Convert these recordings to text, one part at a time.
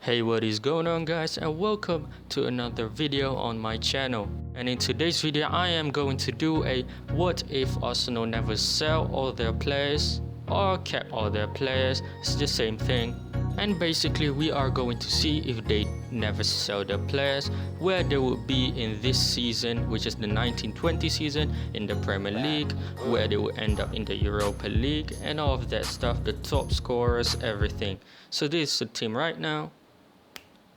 Hey, what is going on guys, and welcome to another video on my channel. And in today's video I am going to do a what if Arsenal never sell all their players or kept all their players. It's the same thing. And basically we are going to see if they never sell their players, where they would be in this season, which is the 1920 season in the Premier League, where they will end up in the Europa League and all of that stuff, the top scorers, everything. So this is the team right now.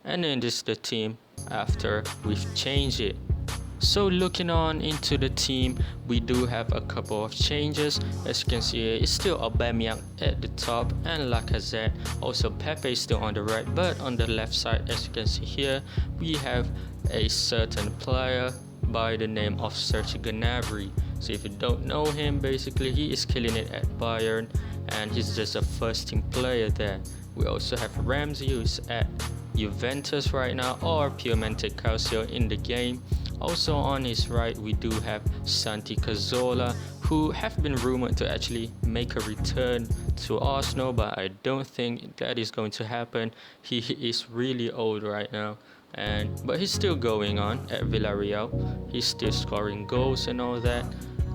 And then this is the team after we've changed it. So looking on into the team, we do have a couple of changes. As you can see, it's still Aubameyang at the top and Lacazette. Also Pepe is still on the right, but on the left side, as you can see here, we have a certain player by the name of Serge Gnabry. So if you don't know him, basically he is killing it at Bayern and he's just a first team player there. We also have Ramsey, who's at Juventus right now, or Piemonte Calcio in the game. Also on his right we do have Santi Cazorla, who have been rumored to actually make a return to Arsenal, but I don't think that is going to happen. He is really old right now, but he's still going on at Villarreal. He's still scoring goals and all that.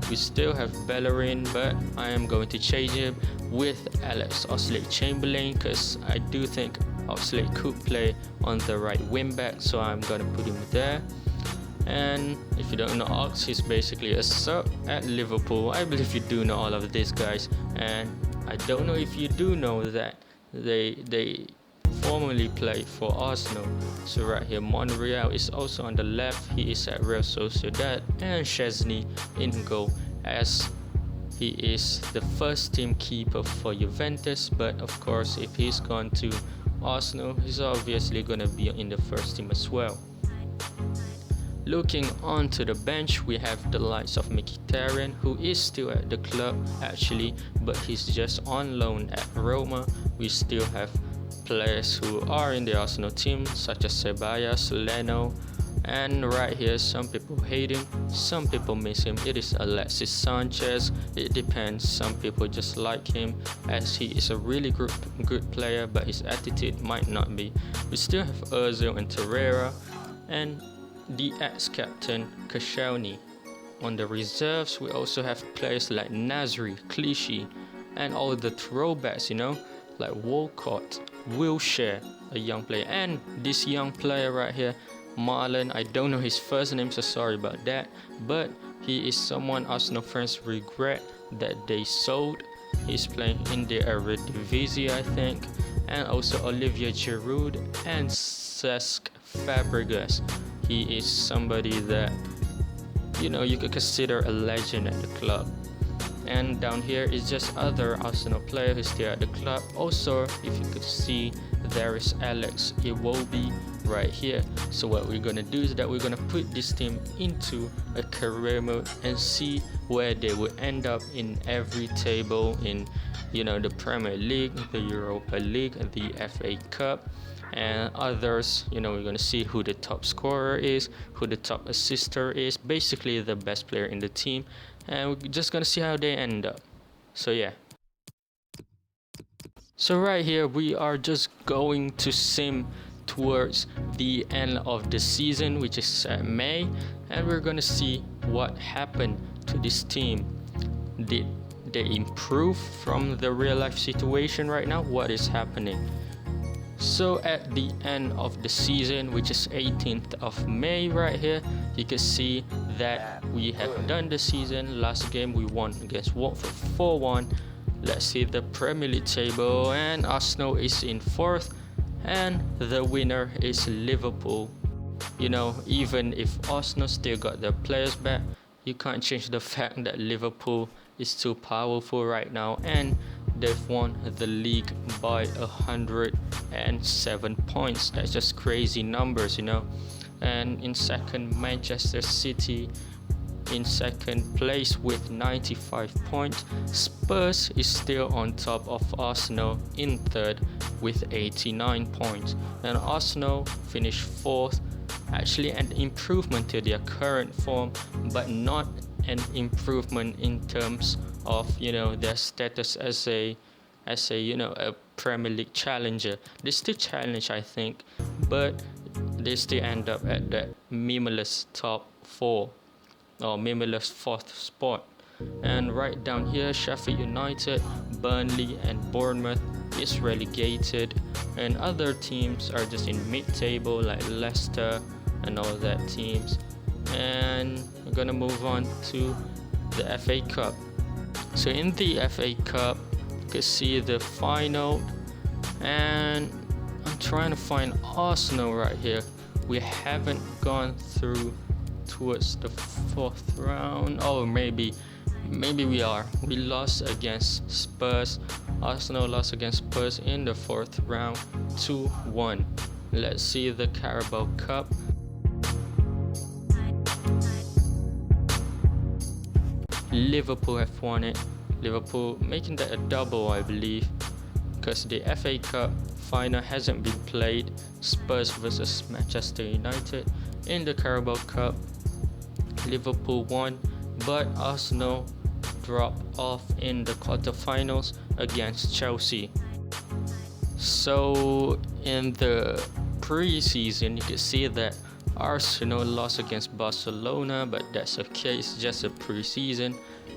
We still have Bellerin, but I am going to change him with Alex Oxlade-Chamberlain because I do think Oxlade could play on the right wing back, so I'm gonna put him there. And if you don't know, Ox is basically a sub at Liverpool. I believe you do know all of this, guys, and I don't know if you do know that they formerly played for Arsenal. So right here, Monreal is also on the left. He is at Real Sociedad, and Szczesny in goal, as he is the first team keeper for Juventus. But of course, if he's gone to Arsenal, he's obviously going to be in the first team as well. Looking onto the bench, we have the likes of Mkhitaryan, who is still at the club actually, but he's just on loan at Roma. We still have players who are in the Arsenal team, such as Ceballos, Leno, and right here some people hate him, some people miss him. It is Alexis Sanchez. It depends. Some people just like him as he is a really good player, but his attitude might not be. We still have Ozil and Torreira, and the ex-captain Koscielny. On the reserves we also have players like Nasri, Clichy, and all the throwbacks, you know, like Walcott, Wilshere, a young player, and this young player right here, Marlon. I don't know his first name, so sorry about that, but he is someone Arsenal fans regret that they sold. He's playing in the Eredivisie, I think. And also Olivier Giroud and Cesc Fabregas. He is somebody that, you know, you could consider a legend at the club. And down here is just other Arsenal players who's still at the club. Also, if you could see, there is Alex Iwobi right here. So what we're gonna do is that we're gonna put this team into a career mode and see where they would end up in every table in, you know, the Premier League, the Europa League, and the FA Cup and others. You know, we're gonna see who the top scorer is, who the top assister is, basically the best player in the team, and we're just gonna see how they end up. So yeah. So right here we are just going to sim towards the end of the season, which is May, and we're gonna see what happened to this team. Did they improve from the real life situation right now? What is happening? So at the end of the season, which is 18th of May right here, you can see that we have done the season. Last game we won against Watford 4-1. Let's see the Premier League table, and Arsenal is in 4th, and the winner is Liverpool. You know, even if Arsenal still got their players back, you can't change the fact that Liverpool is too powerful right now, and they've won the league by 107 points. That's just crazy numbers, you know. And in second, Manchester City in second place with 95 points. Spurs is still on top of Arsenal in third with 89 points, and Arsenal finished fourth. Actually an improvement to their current form, but not an improvement in terms of, you know, their status as a Premier League challenger. They still challenge, I think, but they still end up at that meaningless top 4 or meaningless 4th spot. And right down here, Sheffield United, Burnley and Bournemouth is relegated, and other teams are just in mid-table like Leicester and all that teams. And we're gonna move on to the FA Cup. So in the FA Cup, you can see the final, and I'm trying to find Arsenal right here. We haven't gone through towards the 4th round. Oh, maybe we are. We lost against Spurs. Arsenal lost against Spurs in the 4th round 2-1. Let's see the Carabao Cup. Liverpool have won it. Liverpool making that a double, I believe, because the FA Cup final hasn't been played. Spurs versus Manchester United. In the Carabao Cup, Liverpool won, but Arsenal dropped off in the quarterfinals against Chelsea. So in the pre-season, you can see that Arsenal lost against Barcelona, but that's okay, it's just a pre-season.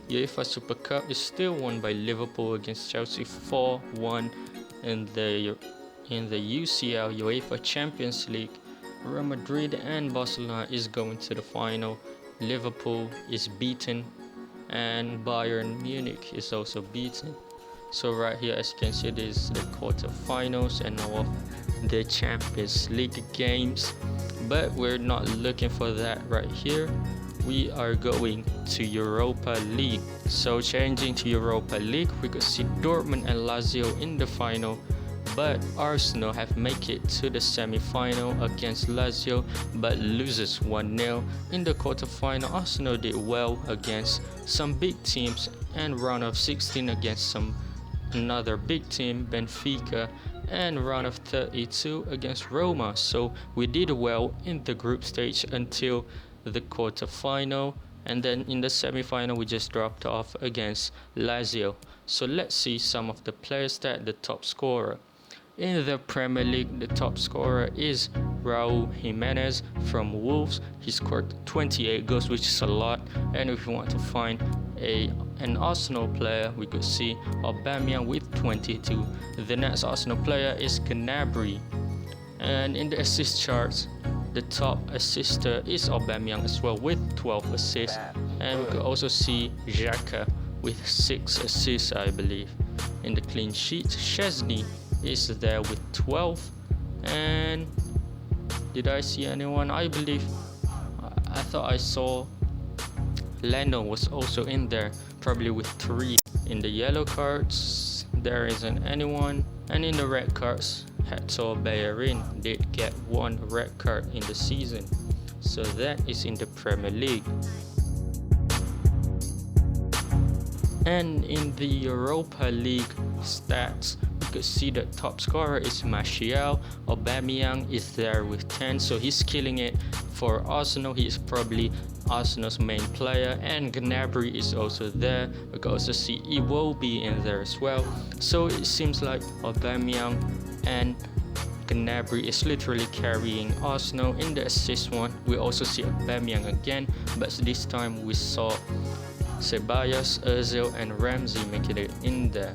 UEFA Super Cup is still won by Liverpool against Chelsea 4-1. In the UCL, UEFA Champions League, Real Madrid and Barcelona is going to the final. Liverpool is beaten and Bayern Munich is also beaten. So right here, as you can see, this is the quarterfinals and now of the Champions League games, but we're not looking for that right here. We are going to Europa League. So changing to Europa League, we could see Dortmund and Lazio in the final, but Arsenal have made it to the semi-final against Lazio but loses 1-0. In the quarterfinal, Arsenal did well against some big teams and round of 16 against another big team, Benfica, and round of 32 against Roma. So we did well in the group stage until the quarterfinal, and then in the semi-final we just dropped off against Lazio. So let's see some of the players that the top scorer. In the Premier League, the top scorer is Raul Jimenez from Wolves. He scored 28 goals, which is a lot. And if you want to find an Arsenal player, we could see Aubameyang with 22. The next Arsenal player is Gnabry. And in the assist charts, the top assister is Aubameyang as well with 12 assists. And we could also see Xhaka with 6 assists, I believe. In the clean sheets, Szczesny is there with 12. And did I see anyone? I believe I thought I saw Leno was also in there, probably with 3. In the yellow cards, there isn't anyone. And in the red cards, Hector Bellerin did get 1 red card in the season. So that is in the Premier League. And in the Europa League stats, you could see the top scorer is Martial. Aubameyang is there with 10, so he's killing it. For Arsenal, he is probably Arsenal's main player, and Gnabry is also there. We can also see Iwobi in there as well. So it seems like Aubameyang and Gnabry is literally carrying Arsenal. In the assist one, we also see Aubameyang again, but this time we saw Ceballos, Ozil and Ramsey making it in there.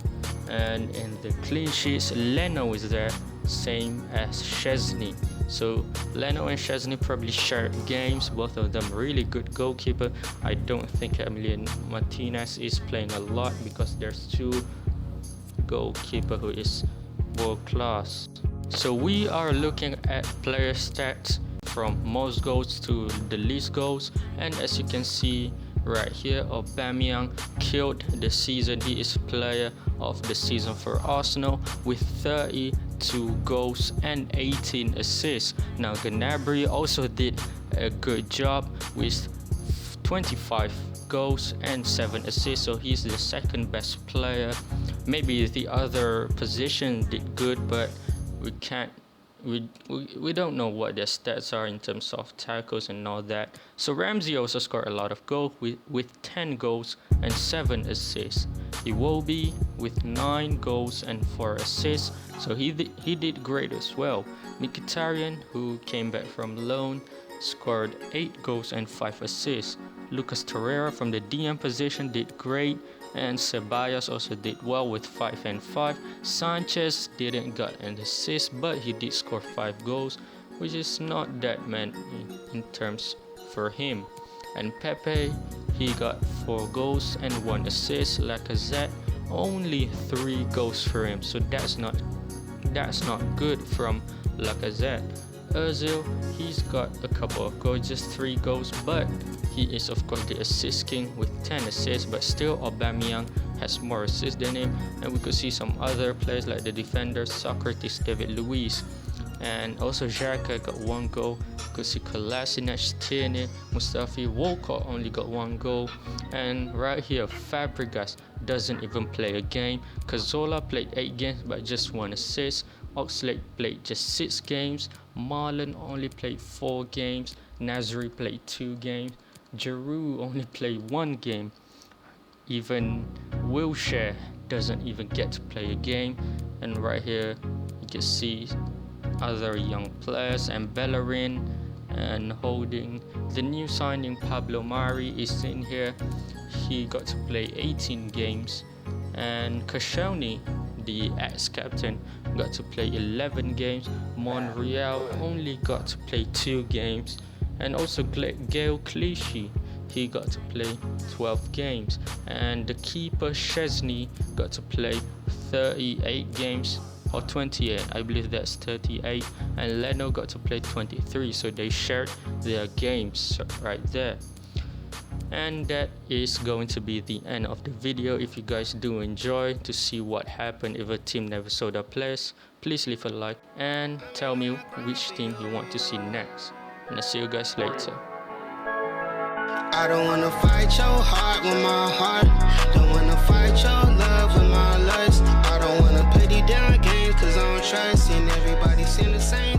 And in the clean sheets, Leno is there, same as Szczesny. So Leno and Szczesny probably share games, both of them really good goalkeeper. I don't think Emiliano Martinez is playing a lot because there's 2 goalkeeper who is world class. So we are looking at player stats from most goals to the least goals, and as you can see right here, Aubameyang killed the season. He is player of the season for Arsenal with 32 goals and 18 assists. Now Gnabry also did a good job with 25 goals and 7 assists, so he's the second best player. Maybe the other position did good, but we can't we don't know what their stats are in terms of tackles and all that. So Ramsey also scored a lot of goals with 10 goals and 7 assists. Iwobi with 9 goals and 4 assists, so he did great as well. Mkhitaryan, who came back from loan, scored 8 goals and 5 assists. Lucas Torreira from the DM position did great, and Ceballos also did well with 5 and 5. Sanchez didn't get an assist, but he did score 5 goals, which is not that many in terms for him. And Pepe, he got 4 goals and 1 assist. Lacazette, only 3 goals for him, so that's not good from Lacazette. Ozil, he's got a couple of goals, just 3 goals, but he is of course the assist king with 10 assists, but still Aubameyang has more assists than him. And we could see some other players like the defenders, Socrates, David Luiz, and also Xhaka got 1 goal. You could see Kolasinac, Tierney, Mustafi, Walcott only got 1 goal. And right here, Fabregas doesn't even play a game. Cazorla played 8 games but just 1 assist. Oxlade played just 6 games. Marlon only played 4 games. Nasri played 2 games. Giroud only played 1 game. Even Wilshere doesn't even get to play a game. And right here you can see other young players, and Bellerin and Holding. The new signing Pablo Mari is in here. He got to play 18 games. And Koscielny, the ex-captain, got to play 11 games. Monreal only got to play 2 games. And also Gael Clichy, he got to play 12 games. And the keeper Szczesny got to play 38 games, or 28, I believe that's 38. And Leno got to play 23, so they shared their games right there. And that is going to be the end of the video. If you guys do enjoy to see what happened if a team never sold their players, please leave a like and tell me which team you want to see next. And I'll see you guys later. I don't wanna fight your heart with my heart. Don't wanna fight your love with my lust. I don't wanna play these damn games cause I don't trust. And everybody seem the same.